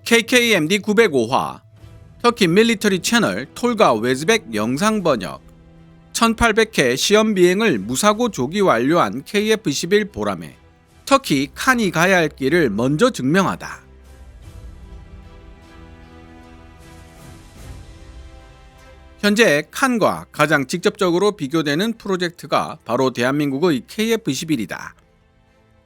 KKMD 905화 터키 밀리터리 채널 톨가 웨즈벡 영상 번역 1800회 시험 비행을 무사고 조기 완료한 KF-21 보람에 터키 칸이 가야 할 길을 먼저 증명하다. 현재 칸과 가장 직접적으로 비교되는 프로젝트가 바로 대한민국의 KF-21이다.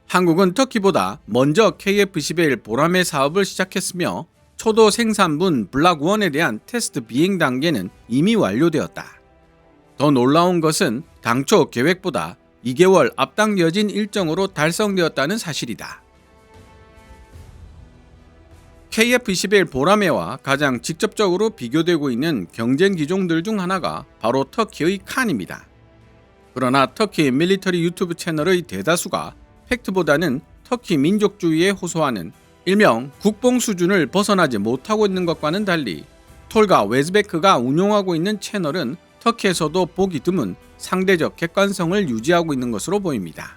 한국은 터키보다 먼저 KF-21 보람의 사업을 시작했으며 초도 생산분 블락 1에 대한 테스트 비행 단계는 이미 완료되었다. 더 놀라운 것은 당초 계획보다 2개월 앞당겨진 일정으로 달성되었다는 사실이다. KF-21 보라매와 가장 직접적으로 비교되고 있는 경쟁 기종들 중 하나가 바로 터키의 칸입니다. 그러나 터키 밀리터리 유튜브 채널의 대다수가 팩트보다는 터키 민족주의에 호소하는 일명 국뽕 수준을 벗어나지 못하고 있는 것과는 달리 톨가 웨즈베크가 운용하고 있는 채널은 터키에서도 보기 드문 상대적 객관성을 유지하고 있는 것으로 보입니다.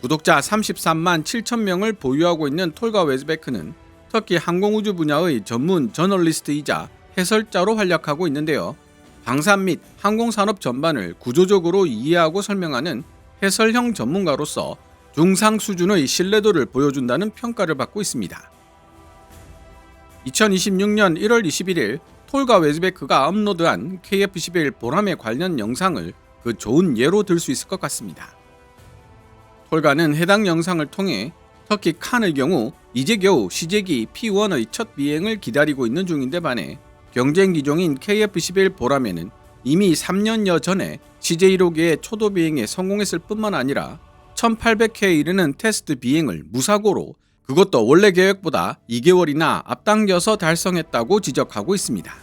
구독자 33만 7천 명을 보유하고 있는 톨가 웨즈베크는 터키 항공우주 분야의 전문 저널리스트이자 해설자로 활약하고 있는데요. 방산 및 항공산업 전반을 구조적으로 이해하고 설명하는 해설형 전문가로서 중상 수준의 신뢰도를 보여준다는 평가를 받고 있습니다. 2026년 1월 21일 톨가 웨즈베크가 업로드한 KF-21 보람에 관련 영상을 그 좋은 예로 들 수 있을 것 같습니다. 톨가는 해당 영상을 통해 터키 칸의 경우 이제 겨우 시제기 P1의 첫 비행을 기다리고 있는 중인데 반해 경쟁 기종인 KF-21 보람에는 이미 3년여 전에 CJ1호기의 초도 비행에 성공했을 뿐만 아니라 1800회에 이르는 테스트 비행을 무사고로 그것도 원래 계획보다 2개월이나 앞당겨서 달성했다고 지적하고 있습니다.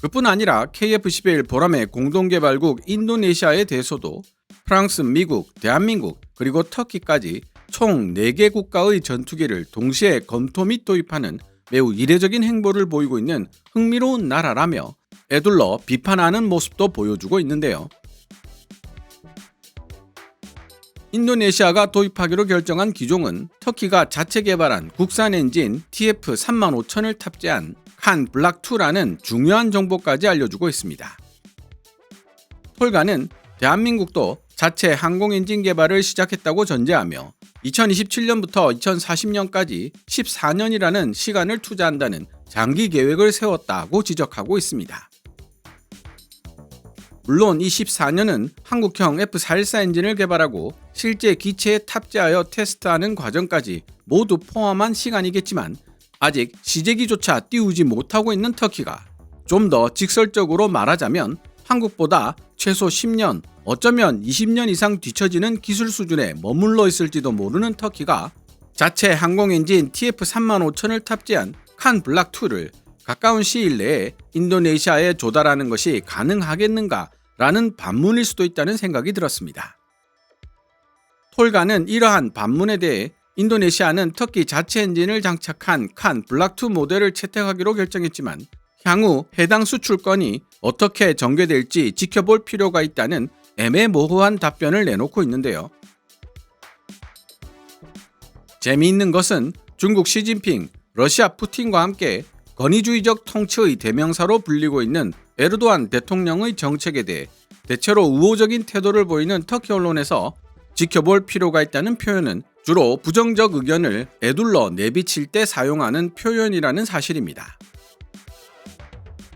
그뿐 아니라 KF-21 보람의 공동개발국 인도네시아에 대해서도 프랑스, 미국, 대한민국, 그리고 터키까지 총 4개 국가의 전투기를 동시에 검토 및 도입하는 매우 이례적인 행보를 보이고 있는 흥미로운 나라라며 에둘러 비판하는 모습도 보여주고 있는데요. 인도네시아가 도입하기로 결정한 기종은 터키가 자체 개발한 국산 엔진 TF35000을 탑재한 칸 블락2라는 중요한 정보까지 알려주고 있습니다. 톨가는 대한민국도 자체 항공 엔진 개발을 시작했다고 전제하며 2027년부터 2040년까지 14년이라는 시간을 투자한다는 장기 계획을 세웠다고 지적하고 있습니다. 물론 이 14년은 한국형 F414 엔진을 개발하고 실제 기체에 탑재하여 테스트하는 과정까지 모두 포함한 시간이겠지만 아직 시제기조차 띄우지 못하고 있는 터키가 좀 더 직설적으로 말하자면 한국보다 최소 10년, 어쩌면 20년 이상 뒤처지는 기술 수준에 머물러 있을지도 모르는 터키가 자체 항공 엔진 TF35000을 탑재한 칸 블락2를 가까운 시일 내에 인도네시아에 조달하는 것이 가능하겠는가 라는 반문일 수도 있다는 생각이 들었습니다. 톨가는 이러한 반문에 대해 인도네시아는 터키 자체 엔진을 장착한 칸 블락2 모델을 채택하기로 결정했지만 향후 해당 수출건이 어떻게 전개될지 지켜볼 필요가 있다는 애매모호한 답변을 내놓고 있는데요. 재미있는 것은 중국 시진핑, 러시아 푸틴과 함께 권위주의적 통치의 대명사로 불리고 있는 에르도안 대통령의 정책에 대해 대체로 우호적인 태도를 보이는 터키 언론에서 지켜볼 필요가 있다는 표현은 주로 부정적 의견을 에둘러 내비칠 때 사용하는 표현이라는 사실입니다.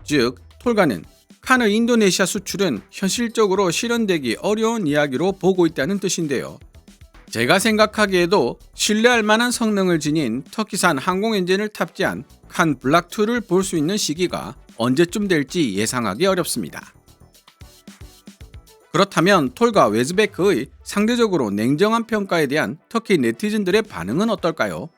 즉, 톨가는 칸의 인도네시아 수출은 현실적으로 실현되기 어려운 이야기로 보고 있다는 뜻인데요. 제가 생각하기에도 신뢰할 만한 성능을 지닌 터키산 항공 엔진을 탑재한 칸 블락2를 볼 수 있는 시기가 언제쯤 될지 예상하기 어렵습니다. 그렇다면 톨가 웨즈베크의 상대적으로 냉정한 평가에 대한 터키 네티즌들의 반응은 어떨까요?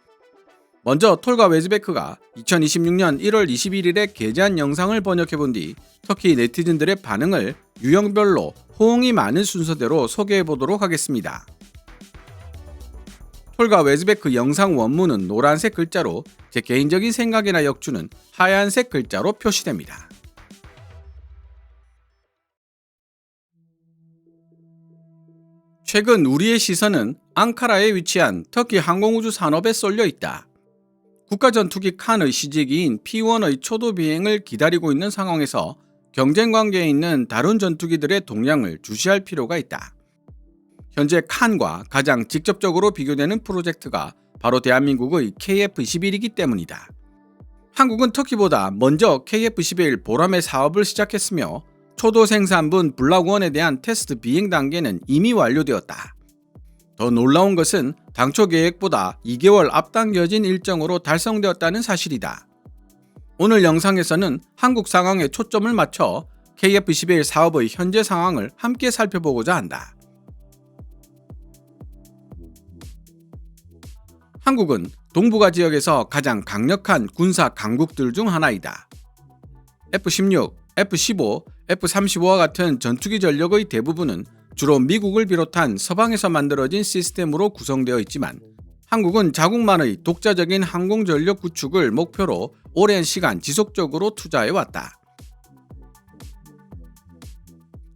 먼저 톨가 웨즈베크가 2026년 1월 21일에 게재한 영상을 번역해본 뒤 터키 네티즌들의 반응을 유형별로 호응이 많은 순서대로 소개해보도록 하겠습니다. 톨가 웨즈베크 영상 원문은 노란색 글자로 제 개인적인 생각이나 역주는 하얀색 글자로 표시됩니다. 최근 우리의 시선은 앙카라에 위치한 터키 항공우주 산업에 쏠려 있다. 국가전투기 칸의 시제기인 P1의 초도 비행을 기다리고 있는 상황에서 경쟁 관계에 있는 다른 전투기들의 동향을 주시할 필요가 있다. 현재 칸과 가장 직접적으로 비교되는 프로젝트가 바로 대한민국의 KF-21이기 때문이다. 한국은 터키보다 먼저 KF-21 보람의 사업을 시작했으며 초도 생산분 블락1에 대한 테스트 비행 단계는 이미 완료되었다. 더 놀라운 것은 당초 계획보다 2개월 앞당겨진 일정으로 달성되었다는 사실이다. 오늘 영상에서는 한국 상황에 초점을 맞춰 KF-21 사업의 현재 상황을 함께 살펴보고자 한다. 한국은 동북아 지역에서 가장 강력한 군사 강국들 중 하나이다. F-16, F-15, F-35와 같은 전투기 전력의 대부분은 주로 미국을 비롯한 서방에서 만들어진 시스템으로 구성되어 있지만 한국은 자국만의 독자적인 항공전력 구축을 목표로 오랜 시간 지속적으로 투자해왔다.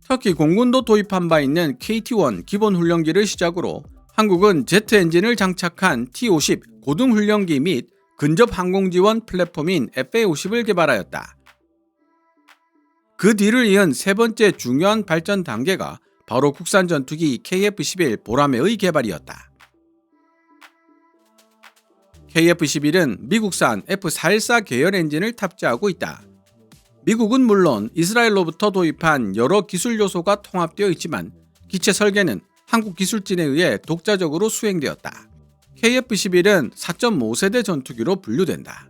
터키 공군도 도입한 바 있는 KT-1 기본훈련기를 시작으로 한국은 제트 엔진을 장착한 T-50 고등훈련기 및 근접 항공지원 플랫폼인 FA-50을 개발하였다. 그 뒤를 이은 세 번째 중요한 발전 단계가 바로 국산 전투기 KF-11 보라매의 개발이었다. KF-11은 미국산 F-414 계열 엔진을 탑재하고 있다. 미국은 물론 이스라엘로부터 도입한 여러 기술 요소가 통합되어 있지만 기체 설계는 한국 기술진에 의해 독자적으로 수행되었다. KF-11은 4.5세대 전투기로 분류된다.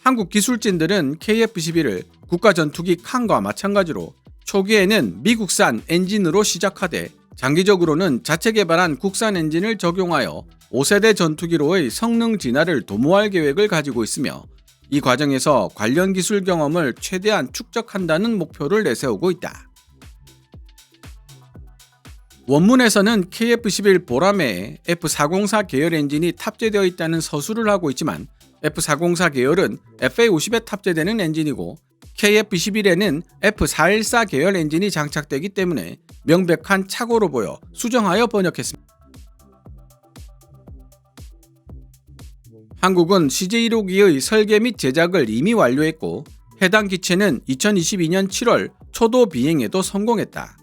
한국 기술진들은 KF-11을 국가 전투기 칸과 마찬가지로 초기에는 미국산 엔진으로 시작하되 장기적으로는 자체 개발한 국산 엔진을 적용하여 5세대 전투기로의 성능 진화를 도모할 계획을 가지고 있으며 이 과정에서 관련 기술 경험을 최대한 축적한다는 목표를 내세우고 있다. 원문에서는 KF-11 보라매에 F-404 계열 엔진이 탑재되어 있다는 서술을 하고 있지만 F-404 계열은 FA-50에 탑재되는 엔진이고 KF-11에는 F-414 계열 엔진이 장착되기 때문에 명백한 착오로 보여 수정하여 번역했습니다. 한국은 CJ1호기의 설계 및 제작을 이미 완료했고 해당 기체는 2022년 7월 초도 비행에도 성공했다.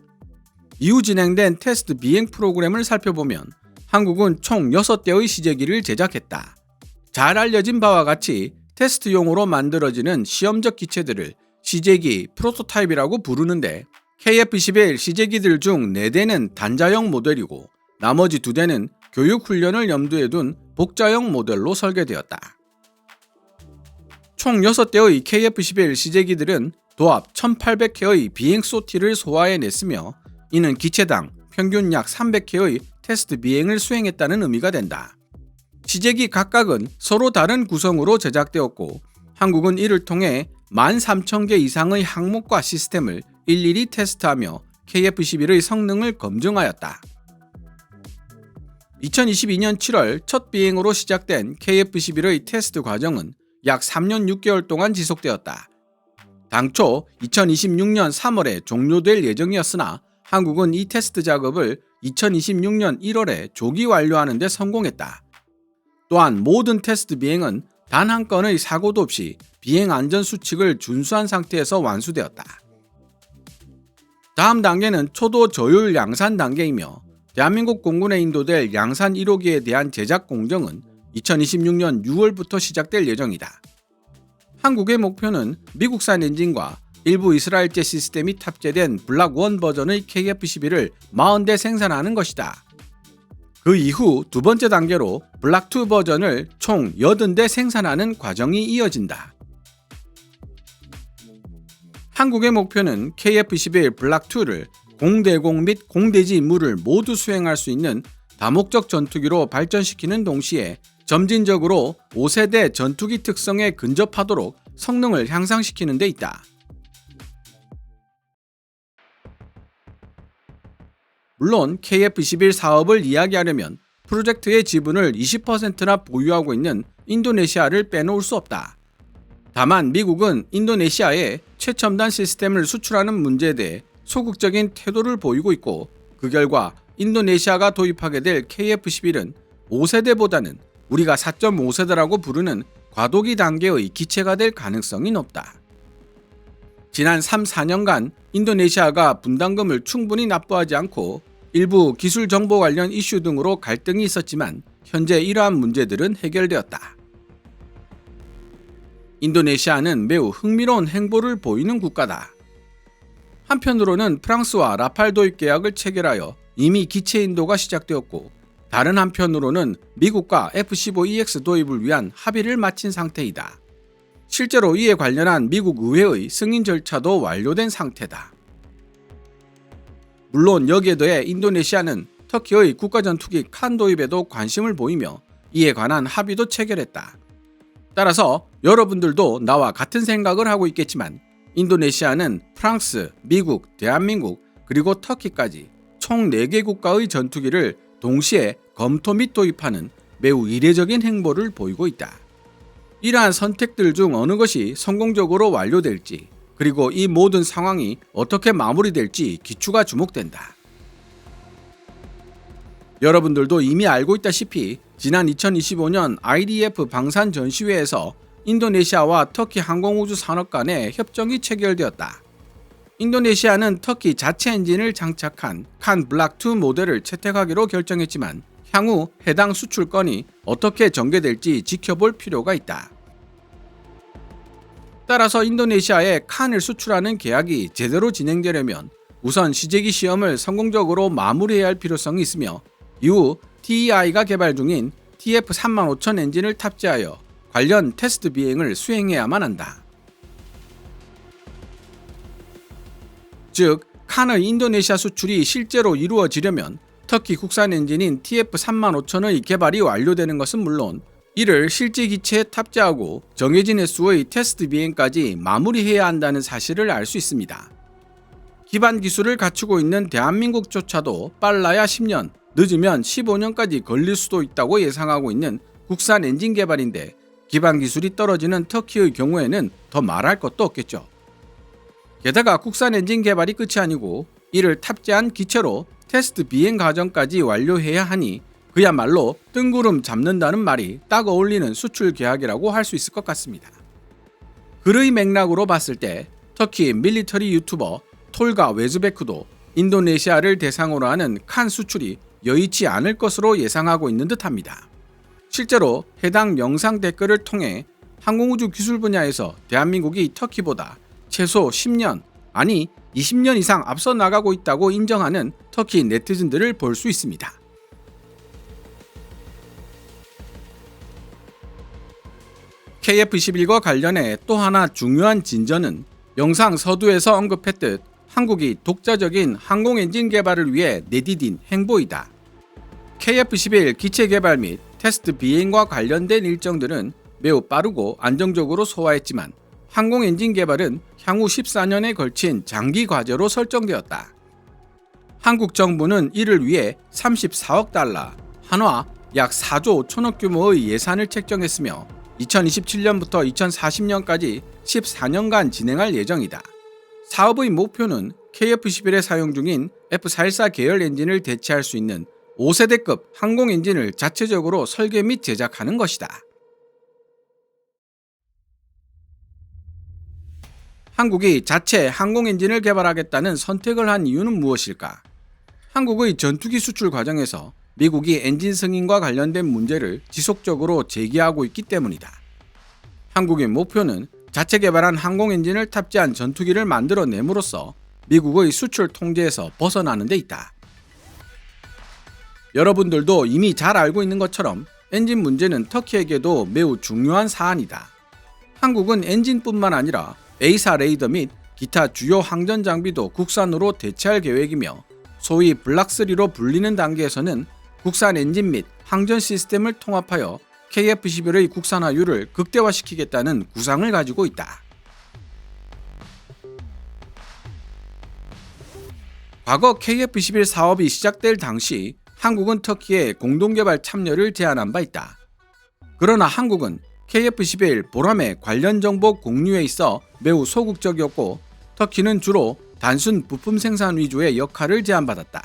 이후 진행된 테스트 비행 프로그램을 살펴보면 한국은 총 6대의 시제기를 제작했다. 잘 알려진 바와 같이 테스트용으로 만들어지는 시험적 기체들을 시제기, 프로토타입이라고 부르는데 KF-11 시제기들 중 4대는 단자형 모델이고 나머지 2대는 교육훈련을 염두에 둔 복자형 모델로 설계되었다. 총 6대의 KF-11 시제기들은 도합 1800회의 비행 소티를 소화해냈으며 이는 기체당 평균 약 300회의 테스트 비행을 수행했다는 의미가 된다. 시제기 각각은 서로 다른 구성으로 제작되었고 한국은 이를 통해 13,000개 이상의 항목과 시스템을 일일이 테스트하며 KF-11의 성능을 검증하였다. 2022년 7월 첫 비행으로 시작된 KF-11의 테스트 과정은 약 3년 6개월 동안 지속되었다. 당초 2026년 3월에 종료될 예정이었으나 한국은 이 테스트 작업을 2026년 1월에 조기 완료하는 데 성공했다. 또한 모든 테스트 비행은 단 한 건의 사고도 없이 비행 안전 수칙을 준수한 상태에서 완수되었다. 다음 단계는 초도 저율 양산 단계이며 대한민국 공군에 인도될 양산 1호기에 대한 제작 공정은 2026년 6월부터 시작될 예정이다. 한국의 목표는 미국산 엔진과 일부 이스라엘제 시스템이 탑재된 블락1 버전의 KF-11을 40대 생산하는 것이다. 그 이후 두 번째 단계로 블락2 버전을 총 80대 생산하는 과정이 이어진다. 한국의 목표는 KF-11 블락2를 공대공 및 공대지 임무를 모두 수행할 수 있는 다목적 전투기로 발전시키는 동시에 점진적으로 5세대 전투기 특성에 근접하도록 성능을 향상시키는 데 있다. 물론 KF-11 사업을 이야기하려면 프로젝트의 지분을 20%나 보유하고 있는 인도네시아를 빼놓을 수 없다. 다만 미국은 인도네시아에 최첨단 시스템을 수출하는 문제에 대해 소극적인 태도를 보이고 있고 그 결과 인도네시아가 도입하게 될 KF-11은 5세대보다는 우리가 4.5세대라고 부르는 과도기 단계의 기체가 될 가능성이 높다. 지난 3, 4년간 인도네시아가 분담금을 충분히 납부하지 않고 일부 기술 정보 관련 이슈 등으로 갈등이 있었지만 현재 이러한 문제들은 해결되었다. 인도네시아는 매우 흥미로운 행보를 보이는 국가다. 한편으로는 프랑스와 라팔 도입 계약을 체결하여 이미 기체 인도가 시작되었고, 다른 한편으로는 미국과 F-15EX 도입을 위한 합의를 마친 상태이다. 실제로 이에 관련한 미국 의회의 승인 절차도 완료된 상태다. 물론 여기에 더해 인도네시아는 터키의 국가전투기 칸 도입에도 관심을 보이며 이에 관한 합의도 체결했다. 따라서 여러분들도 나와 같은 생각을 하고 있겠지만 인도네시아는 프랑스, 미국, 대한민국, 그리고 터키까지 총 4개 국가의 전투기를 동시에 검토 및 도입하는 매우 이례적인 행보를 보이고 있다. 이러한 선택들 중 어느 것이 성공적으로 완료될지, 그리고 이 모든 상황이 어떻게 마무리될지 기추가 주목된다. 여러분들도 이미 알고 있다시피 지난 2025년 IDF 방산 전시회에서 인도네시아와 터키 항공우주 산업 간의 협정이 체결되었다. 인도네시아는 터키 자체 엔진을 장착한 칸 블락2 모델을 채택하기로 결정했지만 향후 해당 수출 건이 어떻게 전개될지 지켜볼 필요가 있다. 따라서 인도네시아에 칸을 수출하는 계약이 제대로 진행되려면 우선 시제기 시험을 성공적으로 마무리해야 할 필요성이 있으며, 이후 TEI가 개발 중인 TF35000 엔진을 탑재하여 관련 테스트 비행을 수행해야만 한다. 즉, 칸의 인도네시아 수출이 실제로 이루어지려면 터키 국산 엔진인 TF35000의 개발이 완료되는 것은 물론 이를 실제 기체에 탑재하고 정해진 횟수의 테스트 비행까지 마무리해야 한다는 사실을 알 수 있습니다. 기반 기술을 갖추고 있는 대한민국조차도 빨라야 10년, 늦으면 15년까지 걸릴 수도 있다고 예상하고 있는 국산 엔진 개발인데, 기반 기술이 떨어지는 터키의 경우에는 더 말할 것도 없겠죠. 게다가 국산 엔진 개발이 끝이 아니고 이를 탑재한 기체로 테스트 비행 과정까지 완료해야 하니 그야말로 뜬구름 잡는다는 말이 딱 어울리는 수출 계약이라고 할 수 있을 것 같습니다. 그의 맥락으로 봤을 때 터키 밀리터리 유튜버 톨가 웨즈베크도 인도네시아를 대상으로 하는 칸 수출이 여의치 않을 것으로 예상하고 있는 듯합니다. 실제로 해당 영상 댓글을 통해 항공우주 기술 분야에서 대한민국이 터키보다 최소 10년, 아니 20년 이상 앞서 나가고 있다고 인정하는 터키 네티즌들을 볼 수 있습니다. KF-11과 관련해 또 하나 중요한 진전은 영상 서두에서 언급했듯 한국이 독자적인 항공 엔진 개발을 위해 내디딘 행보이다. KF-11 기체 개발 및 테스트 비행과 관련된 일정들은 매우 빠르고 안정적으로 소화했지만 항공 엔진 개발은 향후 14년에 걸친 장기 과제로 설정되었다. 한국 정부는 이를 위해 34억 달러, 한화 약 4조 5천억 규모의 예산을 책정했으며 2027년부터 2040년까지 14년간 진행할 예정이다. 사업의 목표는 KF-11에 사용 중인 F-414 계열 엔진을 대체할 수 있는 5세대급 항공 엔진을 자체적으로 설계 및 제작하는 것이다. 한국이 자체 항공 엔진을 개발하겠다는 선택을 한 이유는 무엇일까? 한국의 전투기 수출 과정에서 미국이 엔진 승인과 관련된 문제를 지속적으로 제기하고 있기 때문이다. 한국의 목표는 자체 개발한 항공 엔진을 탑재한 전투기를 만들어냄으로써 미국의 수출 통제에서 벗어나는 데 있다. 여러분들도 이미 잘 알고 있는 것처럼 엔진 문제는 터키에게도 매우 중요한 사안이다. 한국은 엔진뿐만 아니라 A사 레이더 및 기타 주요 항전 장비도 국산으로 대체할 계획이며, 소위 블락3로 불리는 단계에서는 국산 엔진 및 항전 시스템을 통합하여 KF-11의 국산화율을 극대화시키겠다는 구상을 가지고 있다. 과거 KF-11 사업이 시작될 당시 한국은 터키에 공동개발 참여를 제안한 바 있다. 그러나 한국은 KF-11 보람의 관련 정보 공유에 있어 매우 소극적이었고, 터키는 주로 단순 부품 생산 위주의 역할을 제안받았다.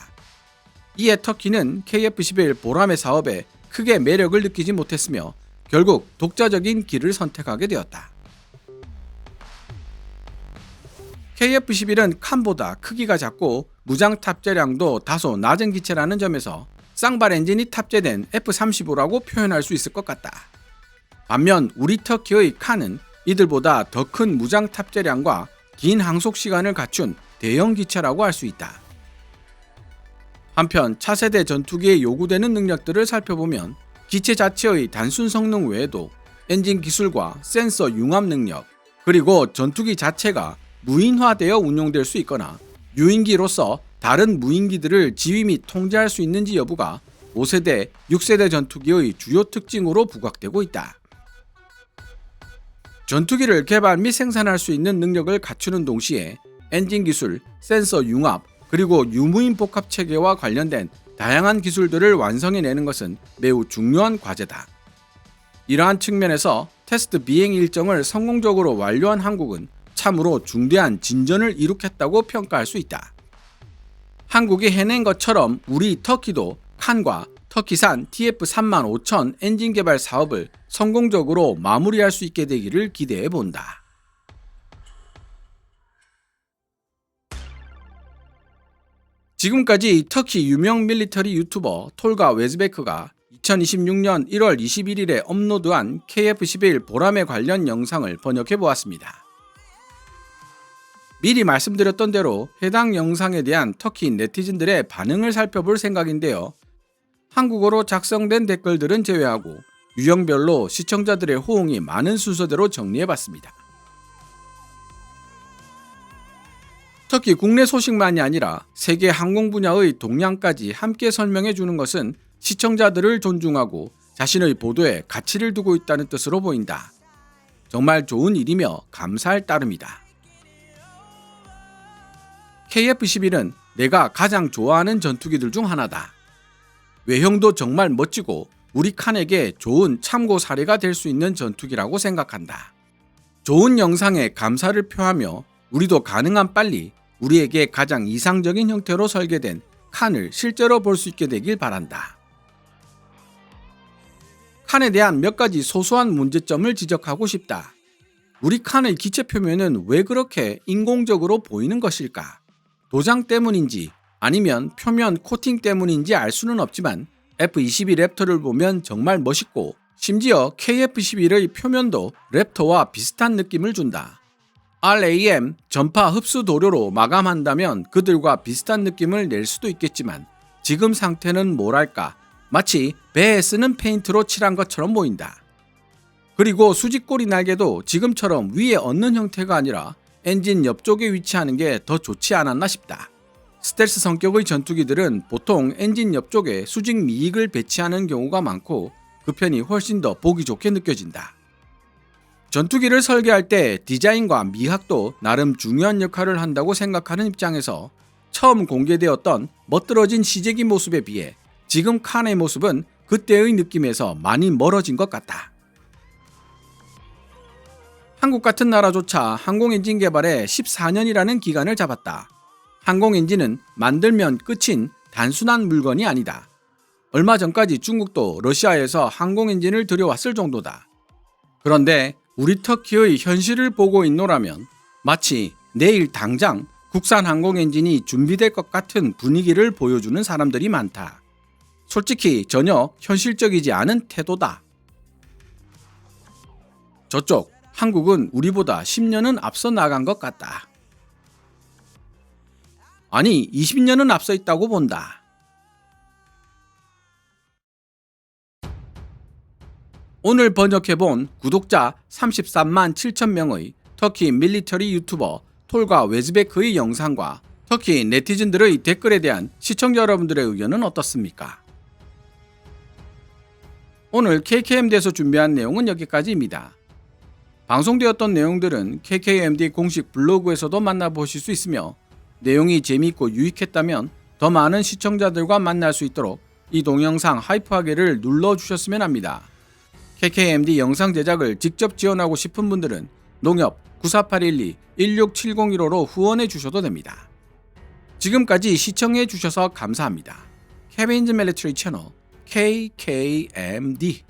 이에 터키는 KF-11 보람의 사업에 크게 매력을 느끼지 못했으며 결국 독자적인 길을 선택하게 되었다. KF-11은 칸보다 크기가 작고 무장 탑재량도 다소 낮은 기체라는 점에서 쌍발 엔진이 탑재된 F-35라고 표현할 수 있을 것 같다. 반면 우리 터키의 칸은 이들보다 더 큰 무장 탑재량과 긴 항속 시간을 갖춘 대형 기체라고 할 수 있다. 한편 차세대 전투기에 요구되는 능력들을 살펴보면 기체 자체의 단순 성능 외에도 엔진 기술과 센서 융합 능력, 그리고 전투기 자체가 무인화되어 운용될 수 있거나 유인기로서 다른 무인기들을 지휘 및 통제할 수 있는지 여부가 5세대, 6세대 전투기의 주요 특징으로 부각되고 있다. 전투기를 개발 및 생산할 수 있는 능력을 갖추는 동시에 엔진 기술, 센서 융합, 그리고 유무인 복합 체계와 관련된 다양한 기술들을 완성해내는 것은 매우 중요한 과제다. 이러한 측면에서 테스트 비행 일정을 성공적으로 완료한 한국은 참으로 중대한 진전을 이룩했다고 평가할 수 있다. 한국이 해낸 것처럼 우리 터키도 칸과 터키산 TF35000 엔진 개발 사업을 성공적으로 마무리할 수 있게 되기를 기대해 본다. 지금까지 터키 유명 밀리터리 유튜버 톨가 웨즈베크가 2026년 1월 21일에 업로드한 KF-11 보람에 관련 영상을 번역해 보았습니다. 미리 말씀드렸던 대로 해당 영상에 대한 터키 네티즌들의 반응을 살펴볼 생각인데요. 한국어로 작성된 댓글들은 제외하고 유형별로 시청자들의 호응이 많은 순서대로 정리해봤습니다. 터키 국내 소식만이 아니라 세계 항공 분야의 동향까지 함께 설명해주는 것은 시청자들을 존중하고 자신의 보도에 가치를 두고 있다는 뜻으로 보인다. 정말 좋은 일이며 감사할 따름이다. KF-11은 내가 가장 좋아하는 전투기들 중 하나다. 외형도 정말 멋지고 우리 칸에게 좋은 참고 사례가 될 수 있는 전투기라고 생각한다. 좋은 영상에 감사를 표하며 우리도 가능한 빨리 우리에게 가장 이상적인 형태로 설계된 칸을 실제로 볼 수 있게 되길 바란다. 칸에 대한 몇 가지 소소한 문제점을 지적하고 싶다. 우리 칸의 기체 표면은 왜 그렇게 인공적으로 보이는 것일까? 도장 때문인지 아니면 표면 코팅 때문인지 알 수는 없지만 F-22 랩터를 보면 정말 멋있고 심지어 KF-11의 표면도 랩터와 비슷한 느낌을 준다. RAM 전파 흡수 도료로 마감한다면 그들과 비슷한 느낌을 낼 수도 있겠지만 지금 상태는 뭐랄까 마치 배에 쓰는 페인트로 칠한 것처럼 보인다. 그리고 수직꼬리 날개도 지금처럼 위에 얹는 형태가 아니라 엔진 옆쪽에 위치하는 게 더 좋지 않았나 싶다. 스텔스 성격의 전투기들은 보통 엔진 옆쪽에 수직 미익을 배치하는 경우가 많고 그 편이 훨씬 더 보기 좋게 느껴진다. 전투기를 설계할 때 디자인과 미학도 나름 중요한 역할을 한다고 생각하는 입장에서 처음 공개되었던 멋들어진 시제기 모습에 비해 지금 칸의 모습은 그때의 느낌에서 많이 멀어진 것 같다. 한국 같은 나라조차 항공엔진 개발에 14년이라는 기간을 잡았다. 항공엔진은 만들면 끝인 단순한 물건이 아니다. 얼마 전까지 중국도 러시아에서 항공엔진을 들여왔을 정도다. 그런데 우리 터키의 현실을 보고 있노라면 마치 내일 당장 국산 항공엔진이 준비될 것 같은 분위기를 보여주는 사람들이 많다. 솔직히 전혀 현실적이지 않은 태도다. 저쪽 한국은 우리보다 10년은 앞서 나간 것 같다. 아니 20년은 앞서 있다고 본다. 오늘 번역해본 구독자 33만 7천 명의 터키 밀리터리 유튜버 톨가 웨즈베크의 영상과 터키 네티즌들의 댓글에 대한 시청자 여러분들의 의견은 어떻습니까? 오늘 KKMD에서 준비한 내용은 여기까지입니다. 방송되었던 내용들은 KKMD 공식 블로그에서도 만나보실 수 있으며 내용이 재미있고 유익했다면 더 많은 시청자들과 만날 수 있도록 이 동영상 하이프하기를 눌러주셨으면 합니다. KKMD 영상 제작을 직접 지원하고 싶은 분들은 농협 9481216701호로 후원해 주셔도 됩니다. 지금까지 시청해 주셔서 감사합니다. 케빈즈 밀리터리 채널 KKMD